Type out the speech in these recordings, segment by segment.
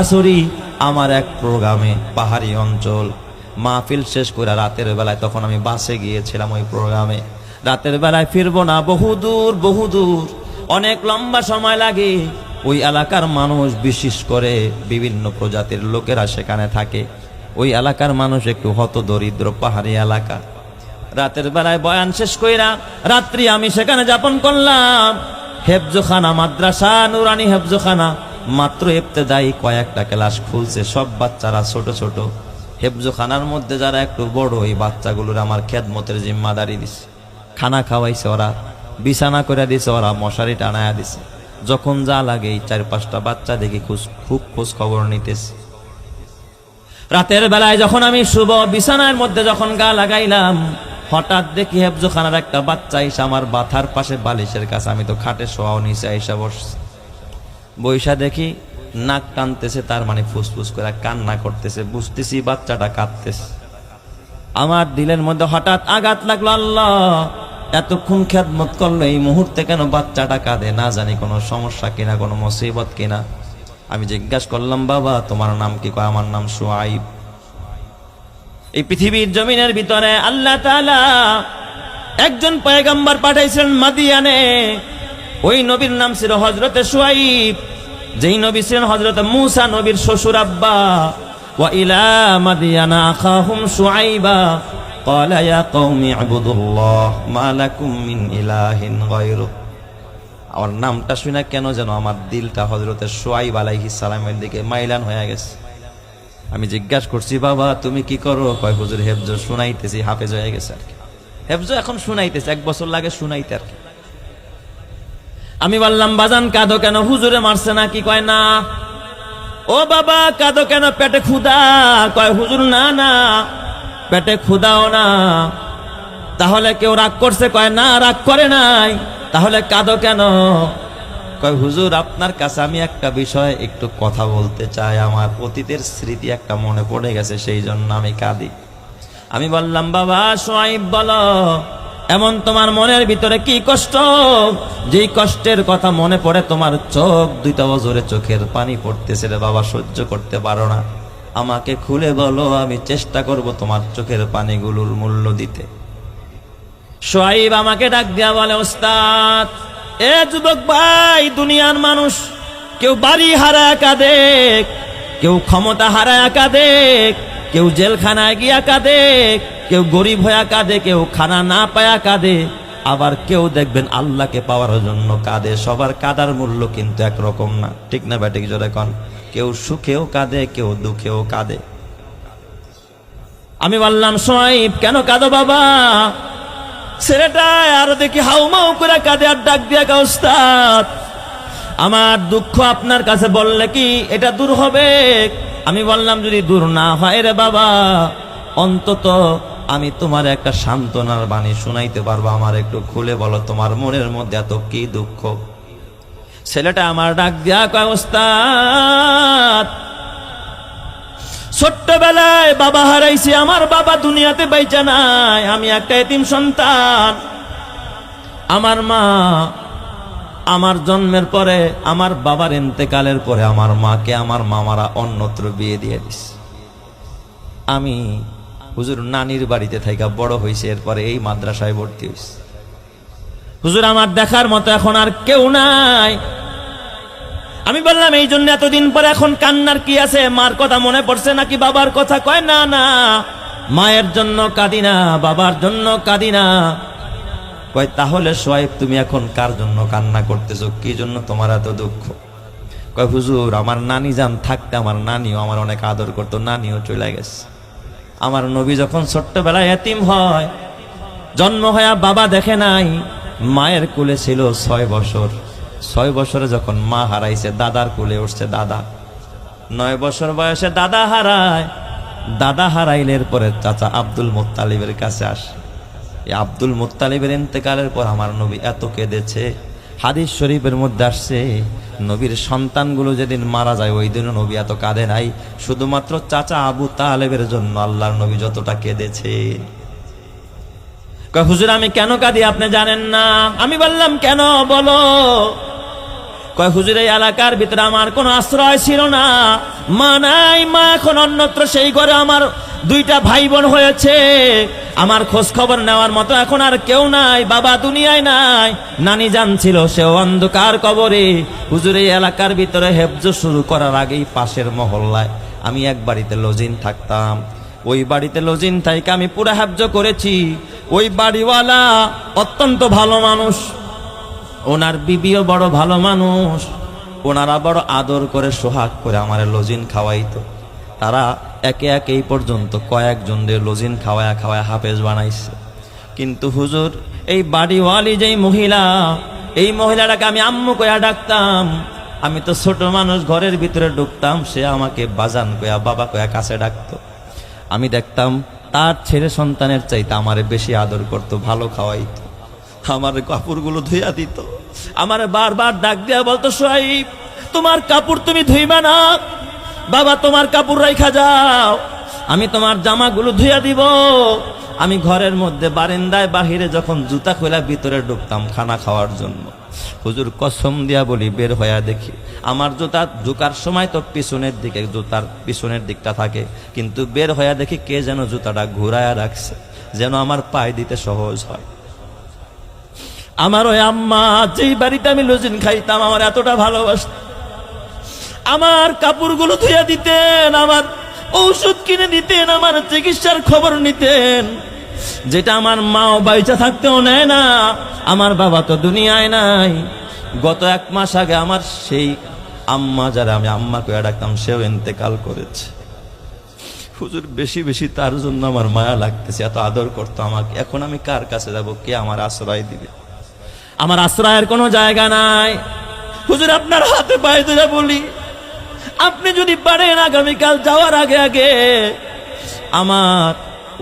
Sorry আমার এক প্রোগ্রামে পাহাড়ি অঞ্চল মাহফিল শেষ করে রাতের বেলায়, তখন আমি বাসে গিয়েছিলাম ওই প্রোগ্রামে। রাতের বেলায় ফিরবো না, বহুদূর অনেক লম্বা সময় লাগে। ওই এলাকার মানুষ, বিশেষ করে বিভিন্ন প্রজাতির লোকেরা সেখানে থাকে। ওই এলাকার মানুষ একটু হতদরিদ্র, পাহাড়ি এলাকা। রাতের বেলায় বয়ান শেষ কইরা রাত্রি আমি সেখানে যাপন করলাম। হেফজখানা মাদ্রাসা, নুরানি হেফজখানা, মাত্র ইবতেদায়ী কয়েকটা ক্লাস খুলছে, সব বাচ্চারা ছোট ছোট। হেফজখানার মধ্যে যারা একটু বড়, ওই বাচ্চাগুলোর আমার খেদমতের জিম্মাদারি দিছে। খানা খাওয়াইছে ওরা, বিছানা করে দিছে ওরা, মশারি টানায়া দিছে। যখন যা লাগে এই 4-5টা বাচ্চা দেখি খুব খোঁজ খবর নিতেছে। রাতের বেলায় যখন আমি শুভ বিছানার মধ্যে যখন গা লাগাইলাম, হঠাৎ দেখি হেফজখানার একটা বাচ্চা এসে আমার বাথার পাশে বালিশের কাছে, আমি তো খাটে শোয়াও নিচে আইসা বসছে। বৈশা দেখি নাক টানতেছে, তার মানে ফুসফুস করে কান্না করতেছে। বুঝতেছি বাচ্চাটা কাঁদতেছে। আমার দিলের মধ্যে হঠাৎ আঘাত লাগলো, আল্লাহ এতক্ষণ খেদমত করলো, এই মুহূর্তে কেন বাচ্চাটা কাঁদে? না জানি কোনো সমস্যা কিনা, কোনো মুসিবত কিনা। আমি জিজ্ঞাসা করলাম, বাবা তোমার নাম কি? কয় আমার নাম শুআইব। এই পৃথিবীর জমিনের ভিতরে আল্লাহ তাআলা একজন পয়গম্বর পাঠাইছেন মাদিয়ানে। ওই নবীর নাম ছিল হযরতে শুআইব, যেই নবী ছিলেন হযরতে মূসা নবীর শ্বশুর আব্বা। ওয়া ইলা মাদিয়ানা আখাহুম শুআইবা ক্বালা ইয়া কওমি ইবুদুল্লাহ মা লাকুম মিন ইলাহিন গায়রু। আমার নামটা শুনে কেন যেন আমার দিলটা হযরতে শুআইব আলাইহিস সালামের দিকে মাইলান হয়ে গেছে। আমি জিজ্ঞাসা করছি, বাবা তুমি কি করো? কয় হুজুর হেফজ শুনাইতেছি, হাফেজ হয়ে গেছে আর কি। হেফজ এখন শুনাইতেছে, 1 বছর লাগে শুনাইতে আর কি। আমি বললাম, বাজান কাঁদো কেন? হুজুরে মারছে নাকি? কয় না। ও বাবা কাঁদো কেন? পেটে ক্ষুধা? কয় হুজুর না না, পেটে ক্ষুধাও না। তাহলে কেউ রাগ করছে? কয় না, রাগ করে নাই। তাহলে কাঁদো কেন? কয় হুজুর আপনার কাছে আমি একটা বিষয় একটু কথা বলতে চাই, আমার অতীতের স্মৃতি একটা মনে পড়ে গেছে, সেই জন্য আমি কাঁদি। আমি বললাম, বাবা শুআইব বলো, এমন তোমার মনের ভিতরে কি কষ্ট, যেই কষ্টের কথা মনে পড়ে তোমার চোখ দুইটা অজরে চোখের পানি পড়তেছে রে বাবা, সহ্য করতে পারো না? আমাকে খুলে বলো, আমি চেষ্টা করব তোমার চোখের পানিগুলোর মূল্য দিতে। শুআইব আমাকে ডাক দিয়া বলে, ওস্তাদ এ যুবক ভাই, দুনিয়ার মানুষ কেউ বাড়ি হারায় কাঁদে, কেউ ক্ষমতা হারায় কাঁদে, কেউ জেলখানায় গিয়া কাঁদে, কেউ গরিব হয়ে কাঁদে, কেউ খানা না পায়া কাঁদে, আবার কেউ দেখবেন আল্লাহকে পাওয়ার জন্য কাঁদে। সবার কাঁদার মূল্য কিন্তু একরকম না, ঠিক না ব্যাটিক জোরে কন? কেউ সুখেও কাঁদে, কেউ দুঃখেও কাঁদে। আমি বললাম, শুআইব কেন কাঁদো বাবা? ছেলেটা আরো দেখি হাউমাউ করে কাঁদে আর ডাক দিয়া, ওস্তাদ আমার দুঃখ আপনার কাছে বললে কি এটা দূর হবে? আমি বললাম, যদি দূর না হয় রে বাবা, অন্তত আমি তোমার একটা সান্ত্বনার বাণী শুনাইতে পারবো। আমার একটু খুলে বলো তোমার মনের মধ্যে এত কি দুঃখ? ছেলেটা আমার ডাক দিয়া কয়, ওস্তাদ ছোট্টবেলায় বাবা হারাইছি, আমার বাবা দুনিয়াতে বাইচা নাই, আমি একটা এতিম সন্তান। আমার মা আমার জন্মের পরে, আমার বাবার ইন্তেকালের পরে আমার মাকে আমার মামারা অন্যত্র বিয়ে দিয়ে দিস। আমি হুজুর নানির বাড়িতে থাইকা বড় হইছে, এরপরে এই মাদ্রাসায় ভর্তি হইছে। হুজুর আমার দেখার মতো এখন আর কেউ নাই। আমি বললাম, এই জন্য এতদিন পরে এখন কান্নার কি আছে? মার কথা মনে পড়ছে নাকি বাবার কথা? কয় না না, মায়ের জন্য কাঁদি না, বাবার জন্য কাঁদি না। কয় তাহলে শুআইব তুমি এখন কার জন্য কান্না করতেছো? কি জন্য তোমার এত দুঃখ? কয় হুজুর আমার নানি জান থাকতে আমার নানিও আমার অনেক আদর করতো, নানিও চলে গেছে। আমার নবী যখন ছোট্টবেলায় এতিম হয়, জন্ম হয়ে বাবা দেখে নাই, মায়ের কোলে ছিল 6 বছর। 6 বছরে যখন মা হারাইছে, দাদার কোলে উঠছে দাদা। 9 বছর বয়সে দাদা হারায়। দাদা হারাইলের পরে চাচা আব্দুল মুত্তালিবের কাছে আসে। এই আব্দুল মুত্তালিবের ইন্তেকালের পর আমার নবী এত কেঁদেছে। হাদিস শরীফের মধ্যে আসছে, নবীর সন্তানগুলো যেদিন মারা যায় ওই দিনও নবী এত কাঁদে নাই, শুধুমাত্র চাচা আবু তালেবের জন্য আল্লাহর নবী যতটা কেঁদেছে। কয় হুজুর আমি কেন কাঁদি আপনি জানেন না? আমি বললাম, কেন বলো? কয় হুজুর এই এলাকার ভিতরে আমার কোনো আশ্রয় ছিল না, মা নাই, মা এখন অন্যত্র, সেই ঘরে আমার দুইটা ভাই বোন হয়েছে, আমার খোঁজ খবর নেওয়ার মতো এখন আর কেউ নাই, বাবা দুনিয়ায় নাই, নানি জান ছিল সেও অন্ধকার কবরে। হুজুর এই এলাকার ভিতরে হেফজ শুরু করার আগেই পাশের মহল্লায় আমি এক বাড়িতে লজিন থাকতাম, ওই বাড়িতে লজিন থেকে আমি পুরো হেফজ করেছি। ওই বাড়িওয়ালা অত্যন্ত ভালো মানুষ, ওনার বিবিও বড় ভালো মানুষ, ওনারা বড় আদর করে সোহাগ করে আমার লজিন খাওয়াইতো। তারা একে একে এই পর্যন্ত কয়েকজনদের লজিন খাওয়ায়া খাওয়ায়া হাফেজ বানাইছে। কিন্তু হুজুর এই বাড়িওয়ালি যেই মহিলা, এই মহিলাটাকে আমি আম্মু কয়া ডাকতাম। আমি তো ছোট মানুষ, ঘরের ভিতরে ঢুকতাম, সে আমাকে বাজান কয়া বাবা কয়া কাছে ডাকতো। আমি দেখতাম তার ছেলে সন্তানের চাইতে আমারে বেশি আদর করতো, ভালো খাওয়াইতো, আমার কাপড়গুলো ধুইয়া দিত, আমারে বারবার ডাক দিয়া বলতো সোহাইব তোমার কাপড় তুমি ধুইবা না, বাবা তোমার কাপড় রাইখা যাও, আমি তোমার জামাগুলো ধুইয়া দিব। আমি ঘরের মধ্যে বারান্দায় বাহিরে যখন জুতা খোলা ভিতরে ঢুকতাম খানা খাওয়ার জন্য, হুজুর কসম দিয়া বলি বের হইয়া দেখি আমার জুতা ঢুকার সময় তো পিছনের দিকে, জুতার পিছনের দিকটা থাকে, কিন্তু বের হইয়া দেখি কে যেন জুতাটা ঘুরায়া রাখছে যেন আমার পায়ে দিতে সহজ হয়। আমার ওই আম্মা যেই বাড়িতে আমি লজিন খাইতাম আমার এতটা ভালোবাসত, আমার কাপড়গুলো ধুইয়া দিতেন, আমার ঔষধ কিনে দিতেন, আমার চিকিৎসার খবর নিতেন, যেটা আমার মাও বাইচা থাকতেও নেয় না, আমার বাবা তো দুনিয়ায় নাই। গত 1 মাস আগে আমার সেই আম্মা, যারা আমি আম্মা কইয়া ডাকতাম, সেও ইন্তেকাল করেছে। হুজুর বেশি বেশি তার জন্য আমার মায়া লাগতেছে, এত আদর করতো আমাকে। এখন আমি কার কাছে যাব, কে আমার আশ্রয় দিবে? আমার আশ্রয়ের কোনো জায়গা নাই। হুজুর আপনার হাতে পায়ে ধরে বলি, আপনি যদি পারেন আগামীকাল যাওয়ার আগে আগে আমার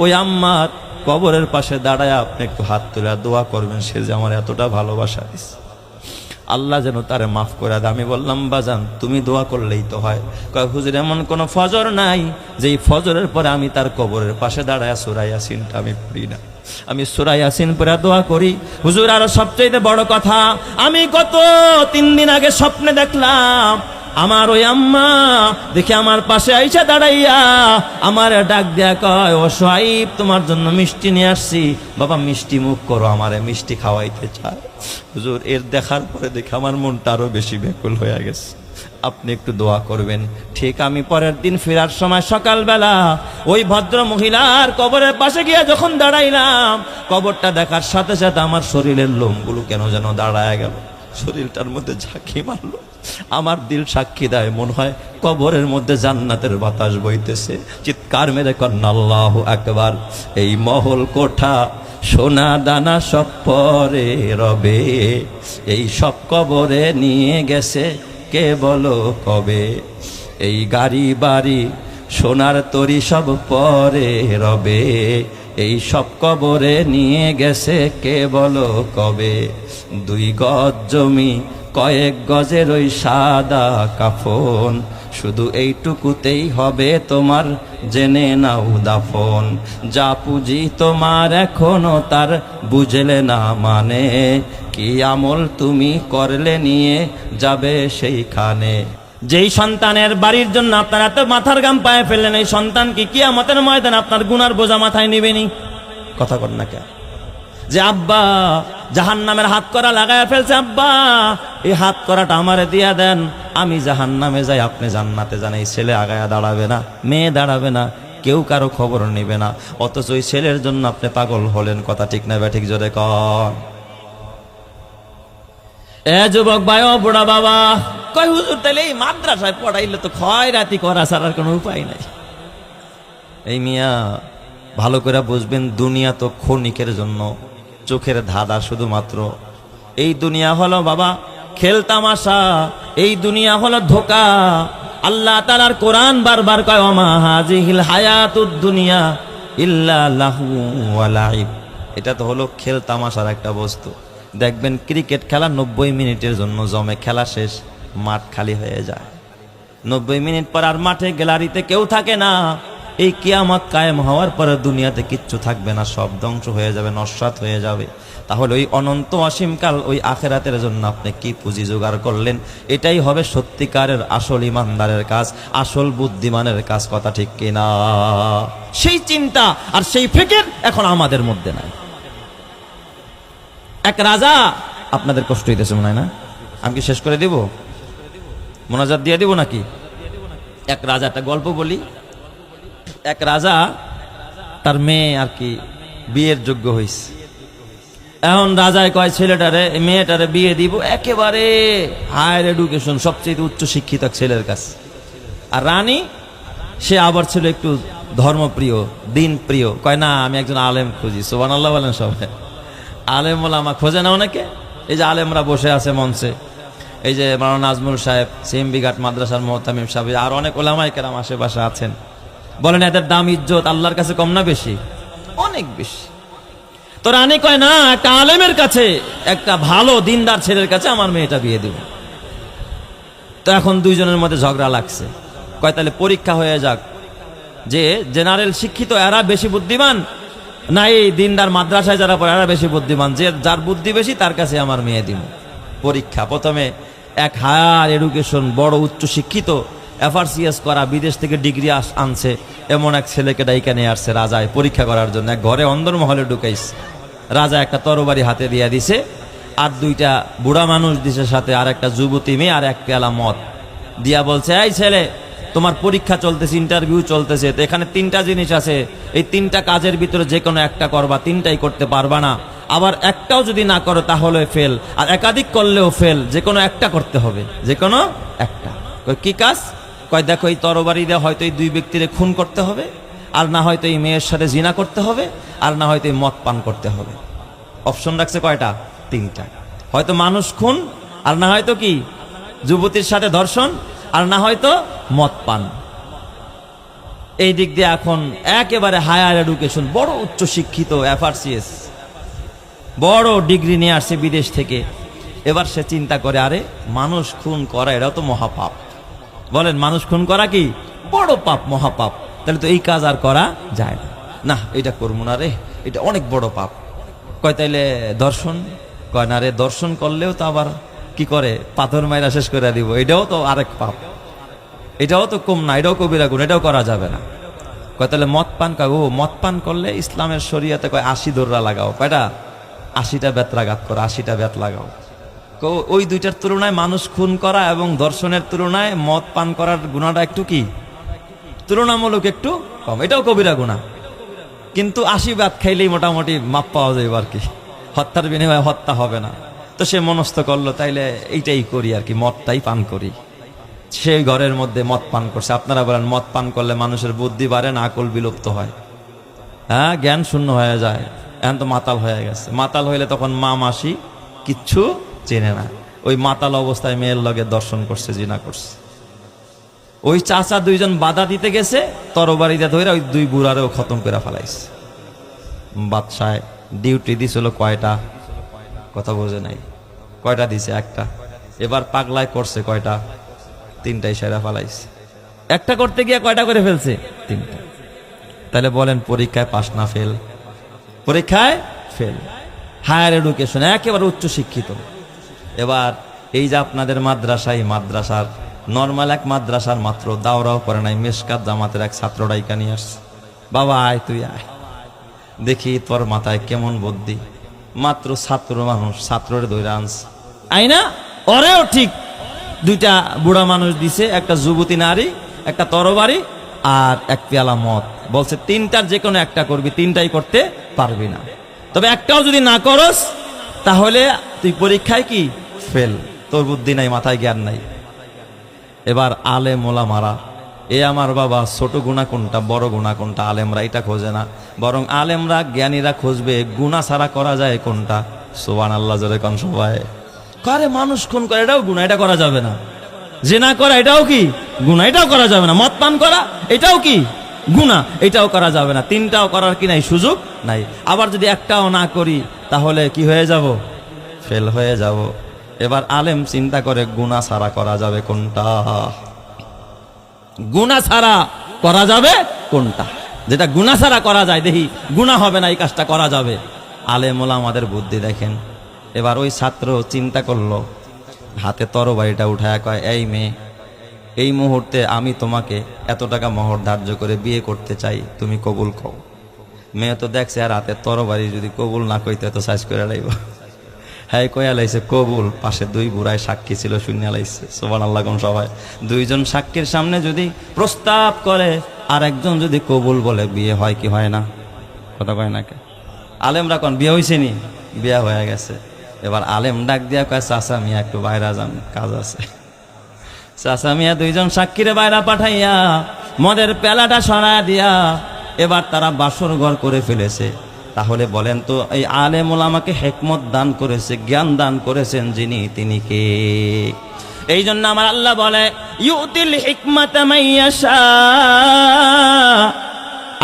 ওই আম্মার কবরের পাশে দাঁড়ায় আপনি একটু হাত তুলে দোয়া করবেন, সে যে আমার এতটা ভালোবাসা দিছে, আল্লাহ যেন তারে মাফ করে দেয়। আমি বললাম বাজান তুমি দোয়া করলেই তো হয়। কয় হুজুর এমন কোন ফজর নাই যেই ফজরের পরে আমি তার কবরের পাশে দাঁড়ায় সূরা ইয়াসিনটা আমি পড়ি না, আমি সূরা ইয়াসিন পড়ে দোয়া করি। হুজুর আরো সবচেয়ে বড় কথা, আমি গত 3 দিন আগে স্বপ্নে দেখলাম আমার ওই আম্মা দেখে আমার পাশে আইসা দাঁড়াইয়া আমার ডাক দেয়া কয় ও সোহাইব তোমার জন্য মিষ্টি নিয়ে আসছি, বাবা মিষ্টি মুখ করো, আমারে মিষ্টি খাওয়াইতে চায়। হুজুর এর দেখার পরে দেখে আমার মনটা আরো বেশি ব্যাকুল হয়ে গেছে। আপনি একটু দোয়া করবেন। ঠিক আমি পরের দিন ফেরার সময় সকালবেলা ওই ভদ্র মহিলার কবরের পাশে গিয়ে যখন দাঁড়াইলাম, কবরটা দেখার সাথে সাথে আমার শরীরের লোমগুলো কেন যেন দাঁড়ায় গেল, শরীরটার মধ্যে ঝাঁকি মারলো। আমার দিল সাক্ষী দেয় মনে হয় কবরের মধ্যে জান্নাতের বাতাস বইতেছে। চিৎকার মেরে কন্যা আল্লাহু আকবার। এই মহল কোঠা সোনা দানা সব পরে রবে, এই সব কবরে নিয়ে গেছে কে বলো কবে, এই গাড়ি বাড়ি সোনার তরি সব পরে রবে, এই সব কবরে নিয়ে গেছে কে বলো কবে। 2 গজ জমি কয়েক গজের ওই সাদা কাফন, শুধু এইটুকুতেই হবে তোমার জেনে নাও দাফন। যা পুঁজি তোমার এখনো তার বুঝলে না মানে, কি আমল তুমি করলে নিয়ে যাবে সেইখানে। যেই সন্তানের বাড়ির জন্য আপনার এত মাথার গাম পায়ে ফেললেন, এই সন্তান কি কিয়ামতের ময়দানে আপনার গুনার বোঝা মাথায় নিবেনি? কথা কর না কে? যে আব্বা জাহান্নামের হাত করা লাগায় ফেলছে, আব্বা এই হাত করাটা আমারে দিয়া দেন, আমি জাহান্নামে যাই আপনি জান্নাতে যান। এই ছেলে আগায়া দাঁড়াবে না, মেয়ে দাঁড়াবে না, কেউ কারো খবর নেবে না, অথচ ওই ছেলের জন্য আপনি পাগল হলেন। কথা ঠিক না ব্যাঠিক জোরে কর। এ যুবক ভাই, ও বুড়া বাবা, কয় হুজুর তাইলে এই মাদ্রাসায় পড়াইলে তো খয়রাতি করা ছাড়ার কোনো উপায় নাই। এই মিয়া ভালো করে বুঝবেন, দুনিয়া তো ক্ষণিকের জন্য, চোখের ধাঁধা শুধুমাত্র। এই দুনিয়া হলো বাবা খেল তামাশা, এই দুনিয়া হলো ধোকা। আল্লাহ তাআলার কোরআন বারবার কয় ওমা হাযিহিল হায়াতুদ দুনিয়া ইল্লা লাহু ওয়া লাইব। এটা তো হলো খেল তামাশার একটা বস্তু। দেখবেন ক্রিকেট খেলা 90 মিনিটের জন্য জমে, খেলা শেষ মাঠ খালি হয়ে যায়। 90 মিনিট পর আর মাঠে গ্যালারিতে কেউ থাকে না। এই কিয়ামত কায়েম হওয়ার পরে দুনিয়াতে কিচ্ছু থাকবে না, সব ধ্বংস হয়ে যাবে, নস্বাত হয়ে যাবে। তাহলে ওই অনন্ত অসীমকাল ওই আখেরাতের জন্য আপনি কি পুঁজি জোগাড় করলেন? এটাই হবে সত্যিকারের আসল ইমানদারের কাজ, আসল বুদ্ধিমানের কাজ। কথা ঠিক কিনা? সেই চিন্তা আর সেই ফিকির এখন আমাদের মধ্যে নাই। এক রাজা, আপনাদের কষ্ট হইতেছে মনে হয় না? আমি কি শেষ করে দিব? মোনাজাত দিয়ে দিব নাকি? এক রাজা, একটা গল্প বলি। এক রাজা, তার মেয়ে আর কি বিয়ের যোগ্য হয়েছে। এখন রাজায় কয় ছেলেটারে মেয়েটারে বিয়ে দিব একেবারে হায়ার এডুকেশন, সবচেয়ে উচ্চ শিক্ষিত ছেলের কাছে। আর রানী, সে আবার ছিল একটু ধর্মপ্রিয়, দিন প্রিয়। কয় না, আমি একজন আলেম খুঁজি। সুবহানাল্লাহ বলেন সবাই। আলেম ওলামা খোঁজে না অনেকে। এই যে আলেমরা বসে আছে মঞ্চে, এই যে মাওলানা নাজমুল সাহেব, সিএমবি ঘাট মাদ্রাসার মুহতামিম সাহেব, আর অনেক ওলামায়ে কেরাম আশেপাশে আছেন। বলেন এদের দাম ইজ্জত আল্লাহর কাছে কম না বেশি? অনেক বেশি। তো রানী কয় না, একটা আলেমের কাছে, একটা ভালো দিনদার ছেলের কাছে আমার মেয়েটা বিয়ে দিব। তো এখন দুইজনের মধ্যে ঝগড়া লাগছে। কয় তাহলে পরীক্ষা হয়ে যাক যে জেনারেল শিক্ষিত এরা বেশি বুদ্ধিমান, না এই দিনদার মাদ্রাসায় যারা পড়ে এরা বেশি বুদ্ধিমান। যে যার বুদ্ধি বেশি তার কাছে আমার মেয়ে দিব। পরীক্ষা। প্রথমে এক হায়ার এডুকেশন, বড় উচ্চ শিক্ষিত, FRCS করা, বিদেশ থেকে ডিগ্রি আনছে এমন এক ছেলেকে ডাইকা নিয়ে আসছে রাজায় পরীক্ষা করার জন্য। এক ঘরে অন্দরমহলে ঢুকাইছে। রাজা একটা তরবারি হাতে দিয়ে দিছে, আর দুইটা বুড়া মানুষ দিছে সাথে, আর একটা যুবতী মেয়ে, আর এক পেয়ালা মদ দিয়া বলছে, এই ছেলে, তোমার পরীক্ষা চলতেছে, ইন্টারভিউ চলতেছে, তো এখানে তিনটা জিনিস আছে, এই তিনটা কাজের ভিতরে যে কোনো একটা করবা, তিনটাই করতে পারবা না। আবার একটাও যদি না করো তাহলে ফেল, আর একাধিক করলেও ফেল। যে কোনো একটা করতে হবে, যে কোনো একটা। কি কাজ? কয় দেখো, এই তরবারি দিয়ে হয়তো এই দুই ব্যক্তিরে খুন করতে হবে, আর না হয়তো এই মেয়ের সাথে জিনা করতে হবে, আর না হয়তো এই মদ পান করতে হবে। অপশন রাখছে কয়টা? তিনটা। হয়তো মানুষ খুন, আর না হয়তো কি যুবতীর সাথে ধর্ষণ, আর না হয়তো মদ পান। এই দিক দিয়ে এখন একেবারে হায়ার এডুকেশন, বড় উচ্চ শিক্ষিত, FRCS, বড় ডিগ্রি নিয়ে আসছে বিদেশ থেকে। এবার সে চিন্তা করে, আরে মানুষ খুন করা এটাও তো মহাপাপ। বলেন, মানুষ খুন করা কি বড় পাপ, মহাপাপ। তাহলে তো এই কাজ আর করা যায় না। না, এটা করবো না রে, এটা অনেক বড় পাপ। কয় তাইলে দর্শন? কয় না রে, দর্শন করলেও তো আবার কি করে, পাথর মাইরা শেষ করে দিব, এটাও তো আরেক পাপ, এটাও তো কম না, এটাও কবিরা গুণ, এটাও করা যাবে না। কয় তাহলে মদ পান? কয় ও, মদ পান করলে ইসলামের শরিয়াতে কয় 80 দৌড়া লাগাও। কয়টা? 80টা বেত্রাঘাত করো, 80টা বেত লাগাও। ওই দুইটার তুলনায় মানুষ খুন করা এবং দর্শনের তুলনায় মদ পান করার গুণাটা একটু কি তুলনামূলক একটু কম, এটাও কবিরা গুণা। কিন্তু 80 বেত খাইলেই মোটামুটি মাপ পাওয়া যাবে আর কি, হত্যার বিনিময়ে হত্যা হবে না। তো সে মনস্থ করলো তাইলে এইটাই করি আর কি, মদটাই পান করি। সেই ঘরের মধ্যে মদ পান করছে। আপনারা বলেন, মদ পান করলে মানুষের বুদ্ধি বাড়ে না আকল বিলুপ্ত হয়? হ্যাঁ, জ্ঞান শূন্য হয়ে যায়। এখন তো মাতাল হয়ে গেছে। মাতাল হইলে তখন মা মাসি কিচ্ছু চেনে না। ওই মাতাল অবস্থায় মেয়ের লগে দর্শন করছে, জিনা করছে। ওই চাচা দুইজন বাধা দিতে গেছে, তরবারিতে ধরে ওই দুই বুড়ারেও খতম করে ফেলাইছে। বাদশায় ডিউটি দিছিল কয়টা? কথা বোঝে নাই। কয়টা দিছে? একটা। এবার পাগলায় করছে কয়টা? তিনটাই সেরা ফেলাইছে। একটা করতে গিয়ে কয়টা করে ফেলছে? তিনটা। তাহলে বলেন, পরীক্ষায় পাস না ফেল? পরীক্ষায় ফেল। হায়ার এডুকেশন, একেবারে উচ্চ শিক্ষিত। এবার এই যে আপনাদের মাদ্রাসায়, মাদ্রাসার নর্মাল এক মাদ্রাসার মাত্র দাওরাও করে নাই, মেশকাত জামাতের এক ছাত্র ডাইকা নিয়ে আসছে। বাবা আয়, তুই আয়, দেখি তোর মাথায় কেমন বুদ্ধি। মাত্র ছাত্র মানুষ, ছাত্ররে ধরে আনছে। আইনা ওরেও ঠিক দুইটা বুড়া মানুষ দিছে, একটা যুবতী নারী, একটা তরবারি, আর এক পেয়ালা মদ। বলছে তিনটার যে কোনো একটা করবি, তিনটাই করতে পারবি না। তবে একটাও যদি না করস তাহলে তুই পরীক্ষায় কি ফেল, তোর বুদ্ধি নাই, মাথায় জ্ঞান নাই। এবার আলেম ওলামারা, এ আমার বাবা, ছোট গুণা কোনটা, বড় গুণা কোনটা, আলেমরা এটা খোঁজে না, বরং আলেমরা জ্ঞানীরা খুঁজবে গুণা ছাড়া করা যায় কোনটা। সুবহানাল্লাহ জোরে কোন সবাই। কারে মানুষ খুন করে এটাও গুণা, এটা করা যাবে না। জিনা করা এটাও কি গুণা, এটাও করা যাবে না। মদ পান করা এটাও কি গুণা, এটাও করা যাবে না। তিনটাও করার কি নাই, সুযোগ নাই। আবার যদি একটাও না করি তাহলে কি হয়ে যাব? ফেল হয়ে যাব। এবার আলেম চিন্তা করে গুণা ছাড়া করা যাবে কোনটা, গুণা ছাড়া করা যাবে কোনটা, যেটা গুণা ছাড়া করা যায়, দেখি গুণা হবে না, এই কাজটা করা যাবে। আলেম ওলামাদের বুদ্ধি দেখেন। এবার ওই ছাত্র চিন্তা করলো, হাতে তরবারিটা উঠায় কয়, এই মেয়ে, এই মুহূর্তে আমি তোমাকে এত টাকা মোহর ধার্য করে বিয়ে করতে চাই, তুমি কবুল কও। মেয়ে তো দেখছে আর হাতে তরবারি, যদি কবুল না কইতে তো সাইজ করে লাইব। হ্যাঁ কয়া লাইছে কবুল। পাশে দুই বুড়ায় সাক্ষী ছিল, শূন্য লাইছে। সুবহানাল্লাহ কোন সবাই। দুইজন সাক্ষীর সামনে যদি প্রস্তাব করে আর একজন যদি কবুল বলে, বিয়ে হয় কি হয় না? কথা কয় না কে? আলেমরা কোন বিয়ে হয়েছে নি? বিয়ে হয়ে গেছে। এবার আলেম ডাক দিয়া কয়, চাচা মিয়া একটু বাইরা যান, কাজ আছে। চাচা মিয়া দুইজন সাক্ষীরে বাইরা পাঠাইয়া মদের পেলাটা সরায়া দিয়া এবার তারা বাসর ঘর করে ফেলেছে। তাহলে বলেন তো, এই আলেম ওলামাকে হিকমত দান করেছে, জ্ঞান দান করেছেন যিনি, তিনি কে? এই জন্য আমার আল্লাহ বলে, ইউতিল হিকমাতা মাইয়াশা,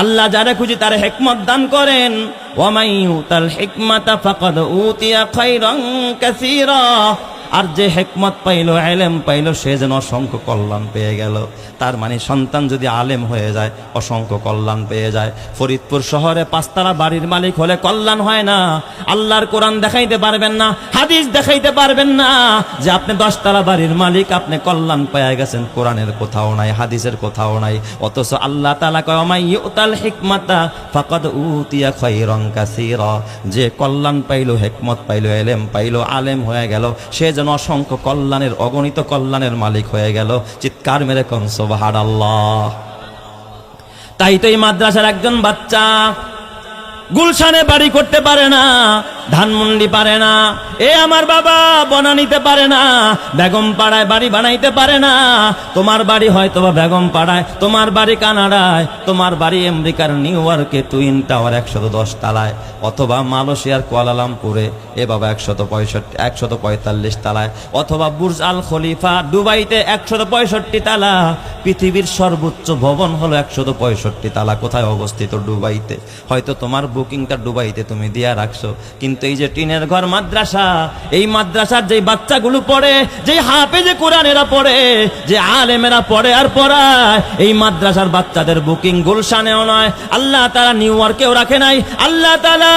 আল্লাহ যারা খুঁজি তার হিকমত দান করেন। ওয়া মাইয়ুতাল হিকমাতা ফাকাদ উতিয়া খায়রান কাসীরা, আর যে হিকমত পাইলো, ইলম পাইলো, সে যেন অসংখ্য কল্যাণ পেয়ে গেল। তার মানে সন্তান যদি আলেম হয়ে যায়, অসংখ্য কল্যাণ পেয়ে যায়। ফরিদপুর শহরে 5 তলা বাড়ির মালিক হলে কল্যাণ হয় না। আল্লাহর কোরআন দেখাইতে পারবেন না, হাদিস দেখাইতে পারবেন না যে আপনি 10 তলা বাড়ির মালিক, আপনি কল্যাণ পেয়ে গেছেন। কোরআনের কোথাও নাই, হাদিসের কোথাও নাই। অথচ আল্লাহ তাআলা কয়, মাইয়ুতাল হিকমাতা ফাকাদ উতিয়া খায়রান কাসীরা, যে কল্যাণ পাইলো, হিকমত পাইলো, ইলম পাইলো, আলেম হয়ে গেল, সে যেন অসংখ্য কল্যাণের, অগণিত কল্যাণের মালিক হয়ে গেল। চিৎকার মেরে কোন সুবহানাল্লাহ। তাই তো এই মাদ্রাসার একজন বাচ্চা গুলশানে বাড়ি করতে পারে না, ধানমন্ডি পারে না, এ আমার বাবা বনানীতে পারে না, বেগম পাড়ায় বাড়ি বানাইতে পারে না। তোমার বাড়ি হয়তো বা বেগম পাড়ায়, তোমার বাড়ি কানাডায়, তোমার বাড়ি আমেরিকার নিউ ইয়র্কে টুইন টাওয়ার 110 তলায়, অথবা মালয়েশিয়ার কুয়ালালামপুরে এ বাবা 145 তলায়, অথবা বুর্জ আল খলিফা দুবাইতে 165 তলা। পৃথিবীর সর্বোচ্চ ভবন হলো 165 তলা। কোথায় অবস্থিত? দুবাইতে। হয়তো তোমার বুকিংটা দুবাইতে তুমি দিয়া রাখছো, কিন্তু এই যে টিনের ঘর মাদ্রাসা, এই মাদ্রাসার যে বাচ্চাগুলো পড়ে, যে হাফেজে কোরআনেরা পড়ে, যে আলেমেরা পড়ে আর পড়ায়, এই মাদ্রাসার বাচ্চাদের বুকিং গুলশানেও নয়, আল্লাহ তাআলা নিউ ইয়র্কেও রাখে নাই, আল্লাহ তাআলা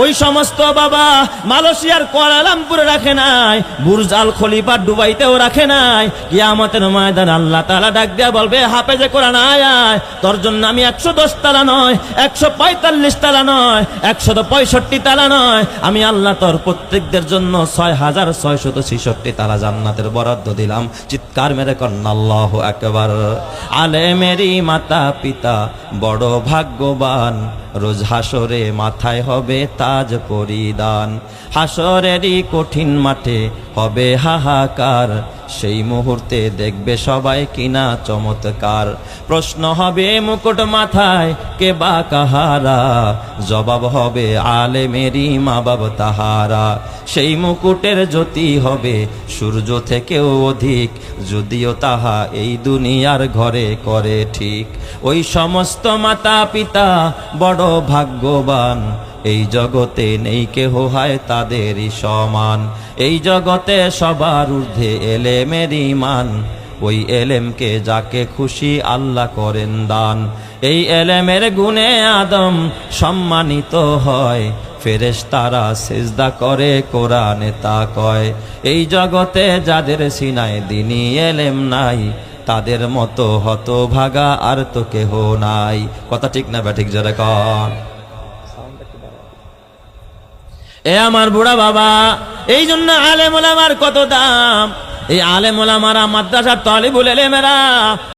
ওই সমস্ত বাবা মালয়েশিয়ার কুয়ালালামপুরে রাখে নাই, বুর্জ আল খলিফা দুবাইতেও রাখে নাই। কিয়ামতের ময়দানে আল্লাহ তাআলা ডাক দিয়া বলবে, হাফেজে কোরআন আয় আয়, তোর জন্য আমি 110 তলা নয়, 145 তলা নয়, 165 তলা নয়, আমি আল্লাহ তোর প্রত্যেকদের জন্য 6666 তলা জান্নাতের বরাদ্দ দিলাম। চিৎকার মেরে কন্যা আল্লাহু আকবার। আলেমেরই মাতা পিতা বড় ভাগ্যবান, রোজ হাসরে মাথায় হবে তাজ পরিধান। হাসরেরই কঠিন মাঠে হবে হাহাকার, সেই মুহূর্তে দেখবে সবাই কিনা চমৎকার। প্রশ্ন হবে মুকুট মাথায়, কে বা কাহারা, জবাব হবে আলেমেরই মা বাবা তাহারা। সেই মুকুটের জ্যোতি হবে সূর্য থেকেও অধিক, যদিও তাহা এই দুনিয়ার ঘরে করে ঠিক। ওই সমস্ত মাতা পিতা বড় ভাগ্যবান, এই জগতে নেই কেহ হয় তাদেরই সমান। এই জগতে সবার ঊর্ধ্বে এলেমের ঈমান, ওই এলেমকে যাকে খুশি আল্লাহ করেন দান। এই এলেমের গুণে আদম সম্মানিত হয়, ফেরেশতারা সিজদা করে কোরআনে তা কয়। এই জগতে যাদের সিনায় দ্বীনি এলেম নাই, তাদের মতো হতভাগা আর তো কেহ নাই। কথা ঠিক না ব্যাঠিক যারা কন? এ আমার বুড়া বাবা, এই জন্য আলেম ওলামার কত দাম। এই আলেম ওলামারা মাদ্রাসার তালিবুল ইলমেরা